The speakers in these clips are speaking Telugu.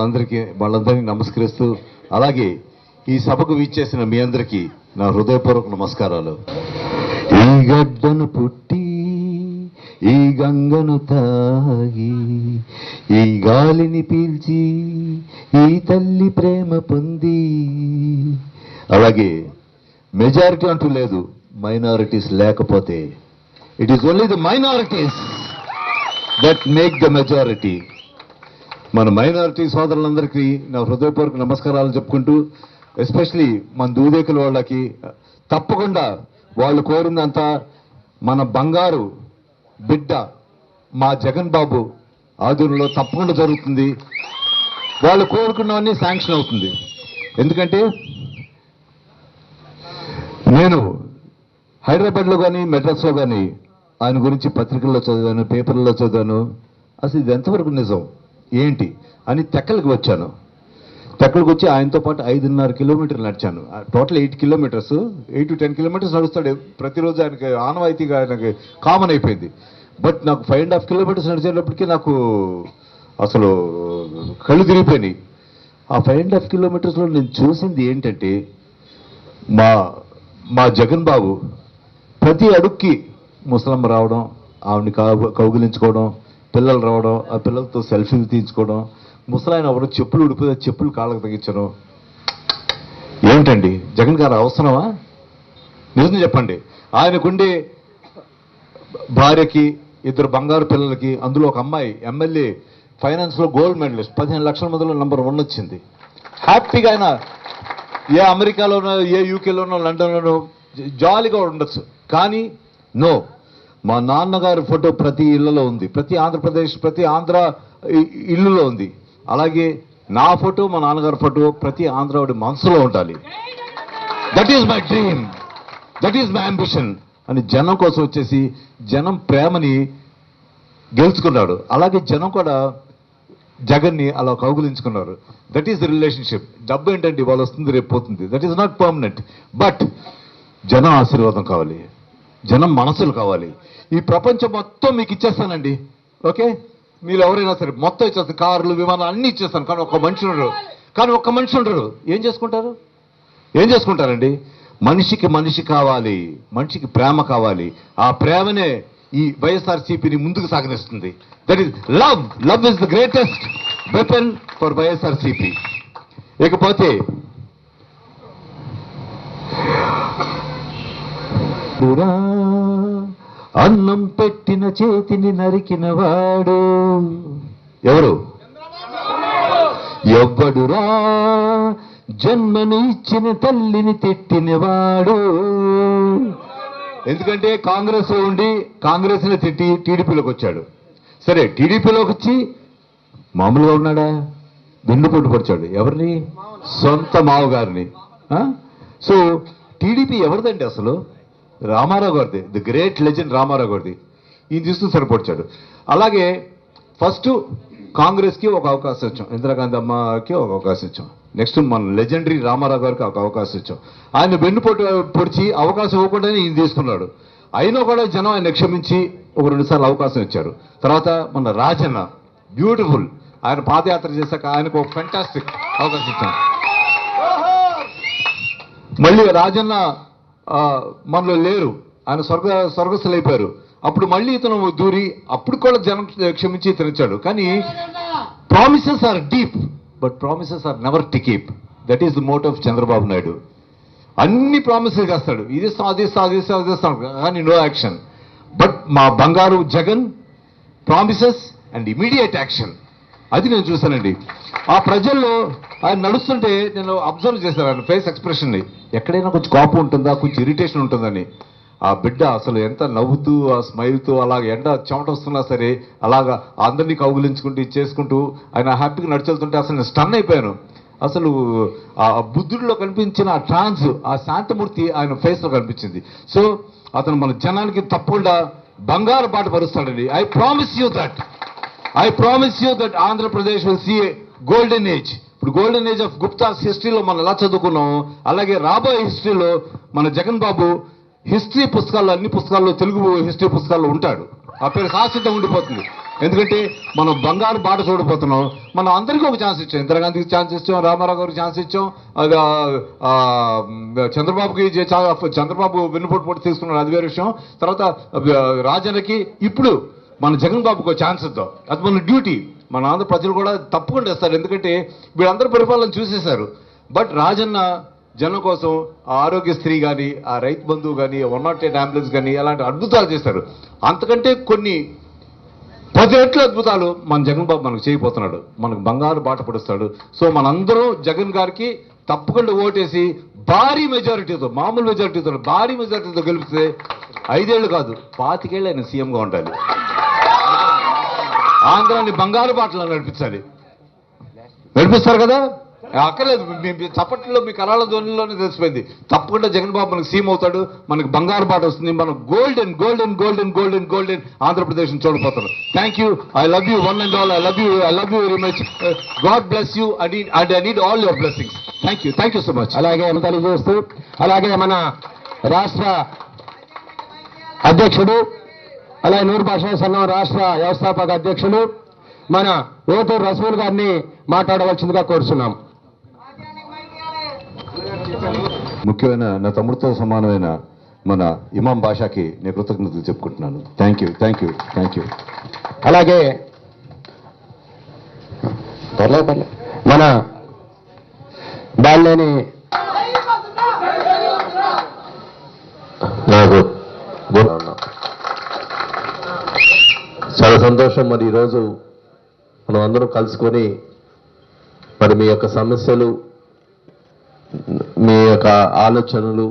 వాళ్ళందరికీ నమస్కరిస్తూ, అలాగే ఈ సభకు వీచేసిన మీ అందరికీ నా హృదయపూర్వక నమస్కారాలు. ఈ గడ్డను పుట్టి ఈ గంగను తాగి ఈ గాలిని పీల్చి ఈ తల్లి ప్రేమ పొంది, అలాగే మెజారిటీ అంటూ లేదు, మైనారిటీస్ లేకపోతే it is only the minorities that make the majority. మన మైనారిటీ సోదరులందరికీ నా హృదయపూర్వక నమస్కారాలు చెప్పుకుంటూ, ఎస్పెషలీ మన దూదేకుల వాళ్ళకి తప్పకుండా వాళ్ళు కోరిందంతా మన బంగారు బిడ్డ మా జగన్ బాబు ఆధీనంలో తప్పకుండా జరుగుతుంది. వాళ్ళు కోరుకున్నవన్నీ శాంక్షన్ అవుతుంది. ఎందుకంటే నేను హైదరాబాద్లో కానీ మెడ్రాస్లో కానీ ఆయన గురించి పత్రికల్లో చదివాను, పేపర్లలో చదివాను. అసలు ఇది ఎంతవరకు నిజం ఏంటి అని తెక్కలకు వచ్చాను. తెక్కలకు వచ్చి ఆయనతో పాటు 5.5 కిలోమీటర్లు నడిచాను. టోటల్ 8 కిలోమీటర్స్, 8 to 10 కిలోమీటర్స్ నడుస్తాడు ప్రతిరోజు. ఆయనకి ఆనవాయితీగా ఆయనకి కామన్ అయిపోయింది. బట్ నాకు 5.5 కిలోమీటర్స్ నడిచేటప్పటికీ నాకు అసలు కళ్ళు తిరిగిపోయినాయి. ఆ 5.5 కిలోమీటర్స్లో నేను చూసింది ఏంటంటే, మా జగన్ బాబు ప్రతి అడుక్కి ముసలమ్మ రావడం, ఆవిడని కౌగిలించుకోవడం, పిల్లలు రావడం, ఆ పిల్లలతో సెల్ఫీలు తీయించుకోవడం, ముసలాయన ఎవరు చెప్పులు ఉడిపోతే చెప్పులు కాళ్ళకు తగ్గించడం. ఏంటండి జగన్ గారు అవసరమా? నిజం చెప్పండి. ఆయనకుండే భార్యకి 2 బంగారు పిల్లలకి, అందులో ఒక అమ్మాయి ఎమ్మెల్యే ఫైనాన్స్లో గోల్డ్ మెడలిస్ట్, 15 లక్షల మందిలో నంబర్ 1 వచ్చింది. హ్యాపీగా ఆయన ఏ అమెరికాలోనో, ఏ యూకేలోనో, లండన్లోనో జాలీగా ఉండొచ్చు. కానీ నో, మా నాన్నగారి ఫోటో ప్రతి ఇళ్లలో ఉంది, ప్రతి ఆంధ్రప్రదేశ్, ప్రతి ఆంధ్ర ఇల్లులో ఉంది. అలాగే నా ఫోటో, మా నాన్నగారి ఫోటో ప్రతి ఆంధ్రవాడి మనసులో ఉండాలి. That is my dream, that is my ambition అని జనం కోసం వచ్చేసి జనం ప్రేమని గెలుచుకున్నాడు. అలాగే జనం కూడా జగన్ని అలా కౌగులించుకున్నారు. That is the relationship. డబ్బు ఏంటంటే ఇవాళ వస్తుంది, రేపు పోతుంది. That is not permanent. But జనం ఆశీర్వాదం కావాలి, జనం మనసులు కావాలి. ఈ ప్రపంచం మొత్తం మీకు ఇచ్చేస్తానండి, ఓకే? మీరు ఎవరైనా సరే మొత్తం ఇచ్చేస్తాను, కార్లు, విమానాలు అన్నీ ఇచ్చేస్తాను. కానీ ఒక్క మనిషి ఉండరు. ఏం చేసుకుంటారండి? మనిషికి మనిషి కావాలి, మనిషికి ప్రేమ కావాలి. ఆ ప్రేమనే ఈ వైఎస్ఆర్సీపీని ముందుకు సాగనిస్తుంది. That is love. Love is the greatest weapon for YSRCP. ఇకపోతే అన్నం పెట్టిన చేతిని నరికిన వాడు ఎవరు? ఎవ్వడురా జన్మను ఇచ్చిన తల్లిని తిట్టినవాడు. ఎందుకంటే కాంగ్రెస్ లో ఉండి కాంగ్రెస్ని తిట్టి టీడీపీలోకి వచ్చాడు. సరే, టీడీపీలోకి వచ్చి మామూలుగా ఉన్నాడా? గుండెపోటు పొడిచాడు. ఎవరిని? సొంత మావగారిని. సో టీడీపీ ఎవరిదండి అసలు? రామారావు గారిది, ది గ్రేట్ లెజెండ్ రామారావు గారిది. ఈయన తీసుకుని సరిపొడిచాడు. అలాగే ఫస్ట్ కాంగ్రెస్కి ఒక అవకాశం ఇచ్చాం, ఇందిరాగాంధీ అమ్మకి ఒక అవకాశం ఇచ్చాం. నెక్స్ట్ మన లెజెండరీ రామారావు గారికి ఒక అవకాశం ఇచ్చాం. ఆయన వెన్నుపోటు పొడిచి అవకాశం ఇవ్వకుండానే ఈయన తీసుకున్నాడు. అయినా కూడా జనం ఆయన క్షమించి ఒక 2 సార్లు అవకాశం ఇచ్చారు. తర్వాత మన రాజన్న బ్యూటిఫుల్, ఆయన పాదయాత్ర చేశాక ఆయనకు ఒక ఫెంటాస్టిక్ అవకాశం ఇచ్చాం. మళ్ళీ రాజన్న మనలో లేరు, ఆయన స్వర్గస్థులు అయిపోయారు. అప్పుడు మళ్ళీ ఇతను దూరి అప్పుడు కూడా జనం క్షమించి ఇతనిచ్చాడు. కానీ promises are deep, but promises are never to keep. That is the motto of Chandrababu Naidu. అన్ని ప్రామిసెస్ చేస్తాడు, ఇది ఇస్తాం, కానీ నో యాక్షన్. బట్ మా బంగారు Jagan promises and immediate action. అది నేను చూశానండి. ఆ ప్రజల్లో ఆయన నడుస్తుంటే నేను అబ్జర్వ్ చేశాను ఆయన ఫేస్ ఎక్స్ప్రెషన్ని. ఎక్కడైనా కొంచెం కోపం ఉంటుందా, కొంచెం ఇరిటేషన్ ఉంటుందని. ఆ బిడ్డ అసలు ఎంత నవ్వుతూ, ఆ స్మైల్తో, అలాగ ఎండ చెమట వస్తున్నా సరే అలాగా అందరినీ కౌగులించుకుంటూ చేసుకుంటూ ఆయన హ్యాపీగా నడిచెళ్తుంటే అసలు నేను స్టన్ అయిపోయాను. అసలు ఆ బుద్ధుడిలో కనిపించిన ఆ ట్రాన్స్, ఆ శాంతమూర్తి ఆయన ఫేస్లో కనిపించింది. సో అతను మన జనానికి తప్పకుండా బంగారు బాట పరుస్తాడండి. I promise you that Andhra Pradesh will see a golden age. ఇప్పుడు గోల్డెన్ ఏజ్ ఆఫ్ గుప్తాస్ హిస్టరీలో మనం ఎలా చదువుకున్నాం, అలాగే రాబోయే హిస్టరీలో మన జగన్ బాబు హిస్టరీ పుస్తకాల్లో, అన్ని పుస్తకాల్లో, తెలుగు హిస్టరీ పుస్తకాల్లో ఉంటాడు. ఆ పేరు శాశ్వతంగా ఉండిపోతుంది. ఎందుకంటే మనం బంగారు బాట చూడబోతున్నాం. మనం అందరికీ ఒక ఛాన్స్ ఇచ్చాం. ఇందిరాగాంధీకి ఛాన్స్ ఇచ్చాం, రామారావు గారికి ఛాన్స్ ఇచ్చాం, చంద్రబాబుకి చంద్రబాబు వెన్నుపోటు పోటీ తీసుకున్నాడు, అది వేరే విషయం. తర్వాత రాజన్నకి, ఇప్పుడు మన జగన్ బాబుకు ఛాన్స్ ఇద్దాం. అది మన డ్యూటీ. మన ఆంధ్ర ప్రజలు కూడా తప్పకుండా ఇస్తారు. ఎందుకంటే వీళ్ళందరూ పరిపాలన చూసేశారు. బట్ రాజన్న జనం కోసం ఆ ఆరోగ్యశ్రీ కానీ, ఆ రైతు బంధువు కానీ, 108 అంబులెన్స్ కానీ అలాంటి అద్భుతాలు చేశారు. అంతకంటే కొన్ని 10 రెట్ల అద్భుతాలు మన జగన్ బాబు మనకు చేయబోతున్నాడు. మనకు బంగారు బాట పడుస్తాడు. సో మనందరం జగన్ గారికి తప్పకుండా ఓటేసి భారీ మెజారిటీతో, మామూలు మెజారిటీతో, భారీ మెజారిటీతో గెలిపిస్తే 5 ఏళ్ళు కాదు 25 ఏళ్ళు ఆయన సీఎంగా ఉండాలి. ఆంధ్రాన్ని బంగారు బాటలో నడిపించాలి. నడిపిస్తారు కదా, అక్కర్లేదు. మీ చప్పట్లో మీ కరాల ధ్వనిలోనే తెలిసిపోయింది. తప్పకుండా జగన్ బాబు మనకు సీఎం అవుతాడు. మనకు బంగారు బాట వస్తుంది. మనం golden golden golden golden golden Andhra Pradesh చూడబోతారు. Thank you. I love you one and all. I love you very much. God bless you and I need all your blessings. Thank you so much. అలాగే తెలియజేస్తూ, అలాగే మన రాష్ట్ర అధ్యక్షుడు, అలాగే నూరు భాషా సంఘం రాష్ట్ర వ్యవస్థాపక అధ్యక్షులు మన ఓటూరు రసూల్ గారిని మాట్లాడవలసిందిగా కోరుతున్నాం. ముఖ్యమైన నా తమ్ముడితో సమానమైన మన ఇమాం బాషాకి నేను కృతజ్ఞతలు చెప్పుకుంటున్నాను. Thank you. అలాగే మన బాలినేని నాకు చాలా సంతోషం. మరి ఈరోజు మనం అందరం కలుసుకొని మరి మీ యొక్క సమస్యలు, మీ యొక్క ఆలోచనలు,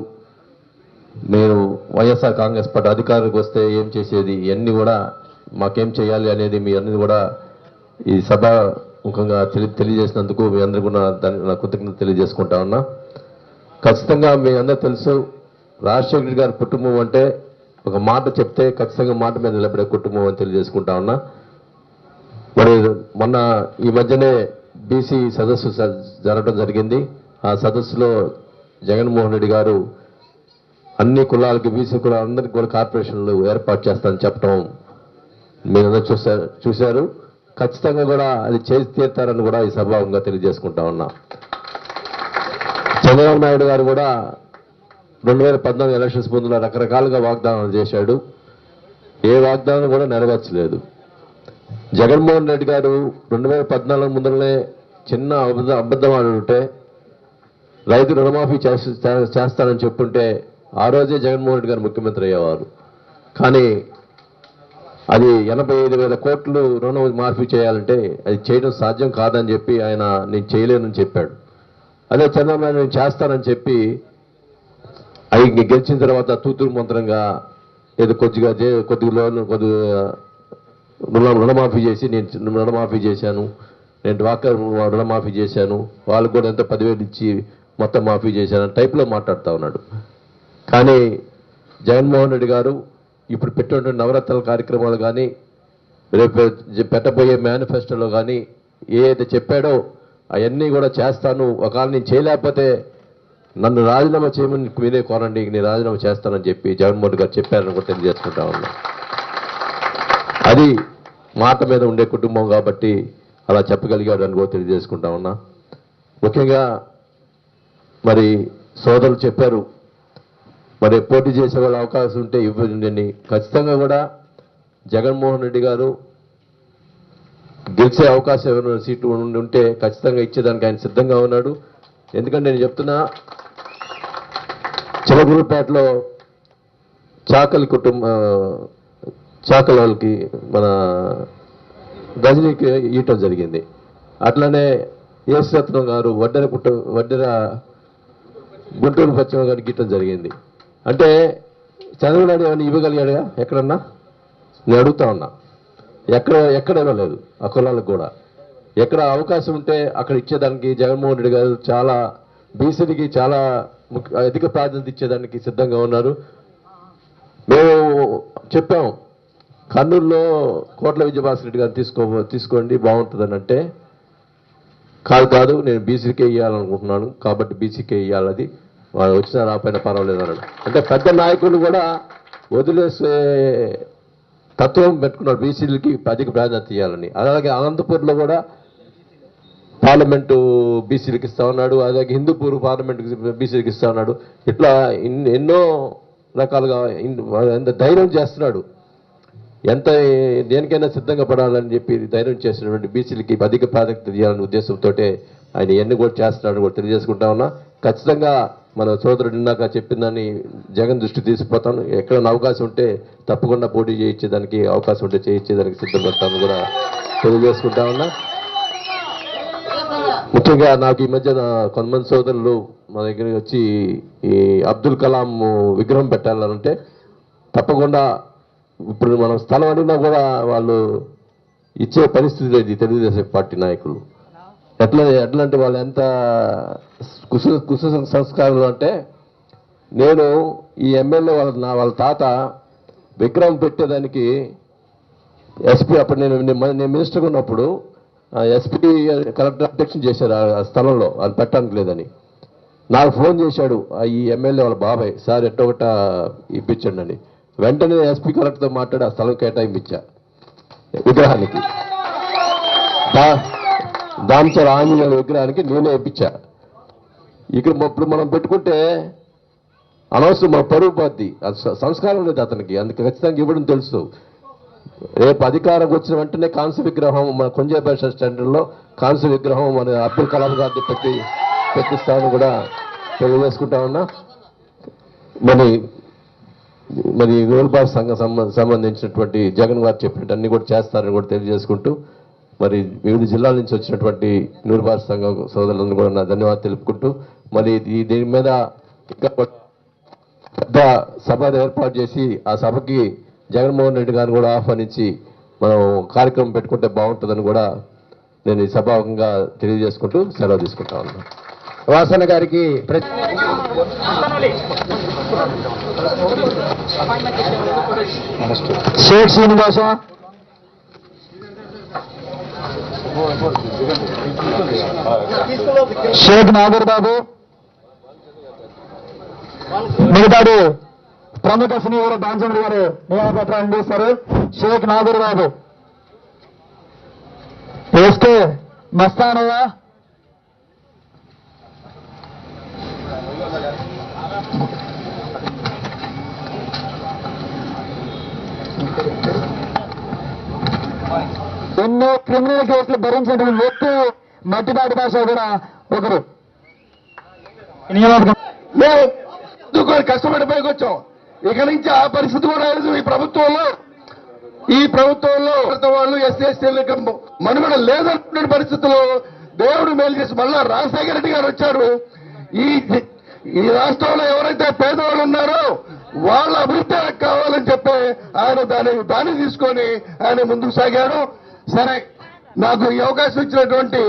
నేను వైఎస్ఆర్ కాంగ్రెస్ పార్టీ అధికారులకు వస్తే ఏం చేసేది, ఇవన్నీ కూడా మాకేం చేయాలి అనేది మీ అందరినీ కూడా ఈ సభ ముఖంగా తెలియజేసినందుకు మీ అందరికీ కూడా నా కృతజ్ఞత తెలియజేసుకుంటా ఉన్నా. ఖచ్చితంగా మీ అందరూ తెలుసు, రాజశేఖర రెడ్డి గారి కుటుంబం అంటే ఒక మాట చెప్తే ఖచ్చితంగా మాట మీద నిలబడే కుటుంబం అని తెలియజేసుకుంటా ఉన్నా. మరి మొన్న ఈ మధ్యనే బీసీ సదస్సు జరగడం జరిగింది. ఆ సదస్సులో జగన్మోహన్ రెడ్డి గారు అన్ని కులాలకి, బీసీ కులాలందరికీ కూడా కార్పొరేషన్లు ఏర్పాటు చేస్తానని చెప్పడం మీరందరూ చూశారు. ఖచ్చితంగా కూడా అది చేసి తీరుతారని కూడా ఈ సభాముఖంగా తెలియజేసుకుంటా ఉన్నా. చంద్రబాబు నాయుడు గారు కూడా 2014 ఎలక్షన్స్ ముందులో రకరకాలుగా వాగ్దానాలు చేశాడు. ఏ వాగ్దానం కూడా నెరవేర్చలేదు. జగన్మోహన్ రెడ్డి గారు 2014 ముందరనే చిన్న అబద్ధం ఆడుంటే, రైతు రుణమాఫీ చేస్తానని చెప్పుంటే ఆ రోజే జగన్మోహన్ రెడ్డి గారు ముఖ్యమంత్రి అయ్యేవారు. కానీ అది 85,000 కోట్లు రుణం మాఫీ చేయాలంటే అది చేయడం సాధ్యం కాదని చెప్పి ఆయన నేను చేయలేనని చెప్పాడు. అదే చంద్రబాబు నాయుడు నేను చేస్తానని చెప్పి అవి గెలిచిన తర్వాత తూతురు మంత్రంగా ఏదో కొద్దిగా రుణమాఫీ చేసి నేను రుణమాఫీ చేశాను, నేను డ్వాక్రా రుణమాఫీ చేశాను, వాళ్ళకు కూడా ఎంతో 10,000 ఇచ్చి మొత్తం మాఫీ చేశాను టైప్లో మాట్లాడుతూ ఉన్నాడు. కానీ జగన్మోహన్ రెడ్డి గారు ఇప్పుడు పెట్టినటువంటి నవరత్నాల కార్యక్రమాలు కానీ, రేపు పెట్టబోయే మేనిఫెస్టోలో కానీ ఏదైతే చెప్పాడో అవన్నీ కూడా చేస్తాను, ఒకవేళ నేను చేయలేకపోతే నన్ను రాజీనామా చేయమని మీరే కోరండి, నేను రాజీనామా చేస్తానని చెప్పి జగన్మోహన్ గారు చెప్పారని కూడా తెలియజేసుకుంటా ఉన్నా. అది మాట మీద ఉండే కుటుంబం కాబట్టి అలా చెప్పగలిగాడు అని కూడా తెలియజేసుకుంటా ఉన్నా. ముఖ్యంగా మరి సోదరులు చెప్పారు, మరి పోటీ చేసే వాళ్ళ అవకాశం ఉంటే ఇవ్వండి. ఖచ్చితంగా కూడా జగన్మోహన్ రెడ్డి గారు గెలిచే అవకాశం ఏమైనా సీటు ఉంటే ఖచ్చితంగా ఇచ్చేదానికి ఆయన సిద్ధంగా ఉన్నాడు. ఎందుకంటే నేను చెప్తున్నా, చిలకూరుపేటలో చాకలి వాళ్ళకి మన గజనీకి ఇవ్వటం జరిగింది. అట్లనే యేసురత్నం గారు వడ్డెర గుంటూరు పశ్చిమ గారికి ఇవ్వటం జరిగింది. అంటే చంద్రబాబు నాయుడు ఏమైనా ఇవ్వగలిగాడుగా ఎక్కడన్నా? నేను అడుగుతా ఉన్నా. ఎక్కడ ఇవ్వలేదు. ఆ కులాలకు కూడా ఎక్కడ అవకాశం ఉంటే అక్కడ ఇచ్చేదానికి జగన్మోహన్ రెడ్డి గారు చాలా బీసీకి చాలా అధిక ప్రాధాన్యత ఇచ్చేదానికి సిద్ధంగా ఉన్నారు. మేము చెప్పాం, కర్నూలులో కోట్ల విజయభాస్కర్ రెడ్డి గారిని తీసుకోండి బాగుంటుందని అంటే, కాదు నేను బీసీకే ఇవ్వాలనుకుంటున్నాను కాబట్టి బీసీకే ఇవ్వాలి, వాళ్ళు వచ్చినా రాపైన పర్వాలేదు అన్నాడు. అంటే పెద్ద నాయకులు కూడా వదిలేసే తత్వం పెట్టుకున్నాడు, బీసీలకి అధిక ప్రాధాన్యత ఇవ్వాలని. అలాగే అనంతపూర్లో కూడా పార్లమెంటు బీసీలకు ఇస్తా ఉన్నాడు, అలాగే హిందూపూర్ పార్లమెంట్ బీసీలకు ఇస్తా ఉన్నాడు. ఇట్లా ఎన్నో రకాలుగా ఎంత ధైర్యం చేస్తున్నాడు, ఎంత దేనికైనా సిద్ధంగా పడాలని చెప్పి ధైర్యం చేసినటువంటి బీసీలకి అధిక ప్రాధాన్యత ఇవ్వాలనే ఉద్దేశంతో ఆయన ఎన్ని కూడా చేస్తున్నాడు కూడా తెలియజేసుకుంటా ఉన్నా. ఖచ్చితంగా మన సోదరుడు ఇందాక చెప్పిందని జగన్ దృష్టి తీసుకుపోతాను. ఎక్కడైనా అవకాశం ఉంటే తప్పకుండా పోటీ చేయించేదానికి, అవకాశం ఉంటే చేయించేదానికి సిద్ధపడతాను కూడా తెలియజేసుకుంటా ఉన్నా. ముఖ్యంగా నాకు ఈ మధ్యన కొంతమంది సోదరులు మా దగ్గరికి వచ్చి ఈ అబ్దుల్ కలాం విగ్రహం పెట్టాలంటే తప్పకుండా ఇప్పుడు మనం స్థలం అడిగినా కూడా వాళ్ళు ఇచ్చే పరిస్థితి లేదు తెలుగుదేశం పార్టీ నాయకులు. ఎట్లా అంటే వాళ్ళు ఎంత కుశ సంస్కారాలు అంటే, నేను ఈ ఎమ్మెల్యే వాళ్ళ తాత విగ్రహం పెట్టేదానికి ఎస్పీ అప్పుడు నేను మినిస్టర్గా ఉన్నప్పుడు ఎస్పీ కలెక్టర్ అబ్జెక్షన్ చేశారు ఆ స్థలంలో అది పెట్టడానికి లేదని. నాకు ఫోన్ చేశాడు ఈ ఎమ్మెల్యే వాళ్ళ బాబాయ్, సార్ ఎట్టొకట ఇప్పించండి అని. వెంటనే ఎస్పీ కలెక్టర్తో మాట్లాడి ఆ స్థలం కేటాయింపించా విగ్రహానికి. దాంతో ఆంజనేయ విగ్రహానికి నేనే ఇప్పించా. ఇక్కడ ఇప్పుడు మనం పెట్టుకుంటే అనవసరం మన పరువు పోద్ది, సంస్కారం లేదు అతనికి, అందుకు ఖచ్చితంగా ఇవ్వడం తెలుసు. రేపు అధికారం వచ్చిన వెంటనే కాంస్య విగ్రహం మన కొంజాపేట స్టాండర్డ్లో కాంస్య విగ్రహం మన అబ్దుల్ కలాం గారిని పెట్టిస్తామని కూడా తెలియజేసుకుంటా ఉన్నా. మరి నూరుబార్ సంఘం సంబంధించినటువంటి జగన్ గారు చెప్పినట్టు అన్ని కూడా చేస్తారని కూడా తెలియజేసుకుంటూ, మరి వివిధ జిల్లాల నుంచి వచ్చినటువంటి నూరుబార్ సంఘం సోదరులందరూ కూడా నా ధన్యవాదాలు తెలుపుకుంటూ, మరి దీని మీద ఇంకా పెద్ద సభ ఏర్పాటు చేసి ఆ సభకి జగన్మోహన్ రెడ్డి గారిని కూడా ఆహ్వానించి మనం కార్యక్రమం పెట్టుకుంటే బాగుంటుందని కూడా నేను ఈ సభాముఖంగా తెలియజేసుకుంటూ సెలవు తీసుకుంటా ఉన్నాను. వాసన గారికి షేక్ శ్రీనివాస, షేక్ నాగూర్ బాబు, మిగతాడు ప్రముఖ సినీ హీరో బాంచంద్ర గారు నియామపత్రాలు అందిస్తారు. షేక్ నాగూర్ బాబు, ఎస్కే మస్తానయ్య, ఎన్నో క్రిమినల్ కేసులు భరించినటువంటి వ్యక్తి మట్టిపాటి భాష కూడా ఒకరు. కష్టపడి పైకి వచ్చాం. ఇక నుంచి ఆ పరిస్థితి కూడా లేదు ఈ ప్రభుత్వంలో వాళ్ళు ఎస్సీ ఎస్టీలకు మనుగడ లేదన్న పరిస్థితుల్లో దేవుడు మేలు చేసి మళ్ళా రాజశేఖర రెడ్డి గారు వచ్చారు. ఈ రాష్ట్రంలో ఎవరైతే పేదవాళ్ళు ఉన్నారో వాళ్ళ అభివృద్ధి కావాలని చెప్పి ఆయన దాన్ని తీసుకొని ఆయన ముందుకు సాగాడు. సరే, నాకు ఈ అవకాశం ఇచ్చినటువంటి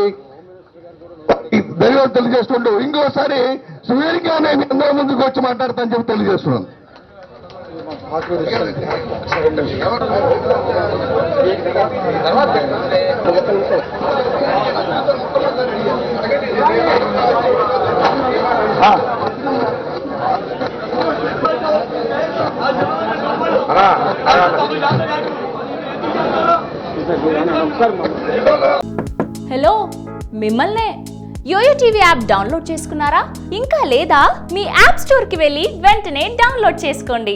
ధన్యవాదాలు తెలియజేస్తుంటూ ఇంకోసారి సుదీర్ఘంగానే మీ అందరి ముందుకు వచ్చి మాట్లాడతానని చెప్పి తెలియజేస్తున్నాను. హలో, మిమ్మల్నే. యోయో టీవీ యాప్ డౌన్లోడ్ చేసుకున్నారా? ఇంకా లేదా? మీ యాప్ స్టోర్కి వెళ్ళి వెంటనే డౌన్లోడ్ చేసుకోండి.